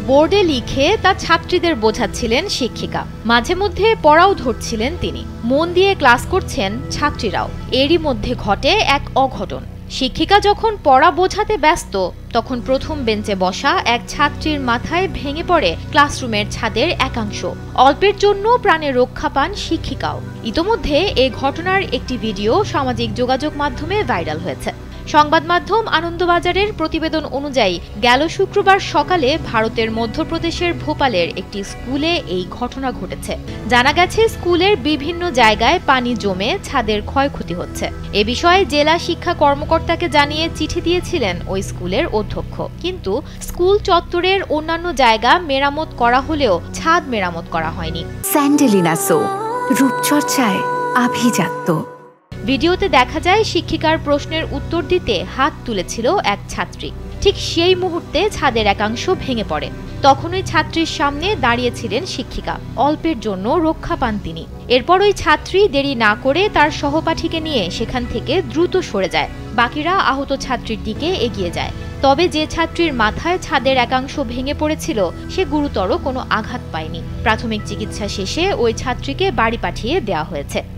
বোর্ডে লিখে তা ছাত্রীদের বোঝাচ্ছিলেন শিক্ষিকা। মাঝে মধ্যে পড়াও ধরছিলেন তিনি। মন দিয়ে ক্লাস করছেন ছাত্রীরাও। এরই মধ্যে ঘটে এক অঘটন। শিক্ষিকা যখন পড়া বোঝাতে ব্যস্ত, তখন প্রথম বেঞ্চে বসা এক ছাত্রীর মাথায় ভেঙে পড়ে ক্লাসরুমের ছাদের একাংশ। অল্পের জন্য প্রাণে রক্ষা পান শিক্ষিকাও। ইতোমধ্যে এ ঘটনার একটি ভিডিও সামাজিক যোগাযোগ মাধ্যমে ভাইরাল হয়েছে। সংবাদ মাধ্যম আনন্দবাজারের প্রতিবেদন অনুযায়ী গেল শুক্রবার সকালে ভারতের মধ্যপ্রদেশের ভোপালের একটি স্কুলে এই ঘটনা ঘটেছে। জানা গেছে, স্কুলের বিভিন্ন জায়গায় পানি জমে ছাদের ক্ষয়ক্ষতি হচ্ছে। এ বিষয়ে জেলা শিক্ষা কর্মকর্তাকে জানিয়ে চিঠি দিয়েছিলেন ওই স্কুলের অধ্যক্ষ। কিন্তু স্কুল চত্বরের অন্যান্য জায়গা মেরামত করা হলেও ছাদ মেরামত করা হয়নি। স্যান্ডেলিনা সো, রূপচর্চায় আভিজাত্য। ভিডিওতে দেখা যায়, শিক্ষিকার প্রশ্নের উত্তর দিতে হাত তুলেছিল এক ছাত্রী। ঠিক সেই মুহূর্তে ছাদের একাংশ ভেঙে পড়ে। তখন ওই ছাত্রীর সামনে দাঁড়িয়েছিলেন শিক্ষিকা। অল্পের জন্য রক্ষা পান তিনি। এরপর ওই ছাত্রী দেরি না করে তার সহপাঠীকে নিয়ে সেখান থেকে দ্রুত সরে যায়। বাকিরা আহত ছাত্রীর দিকে এগিয়ে যায়। তবে যে ছাত্রীর মাথায় ছাদের একাংশ ভেঙে পড়েছিল, সে গুরুতর কোনো আঘাত পায়নি। প্রাথমিক চিকিৎসা শেষে ওই ছাত্রীকে বাড়ি পাঠিয়ে দেওয়া হয়েছে।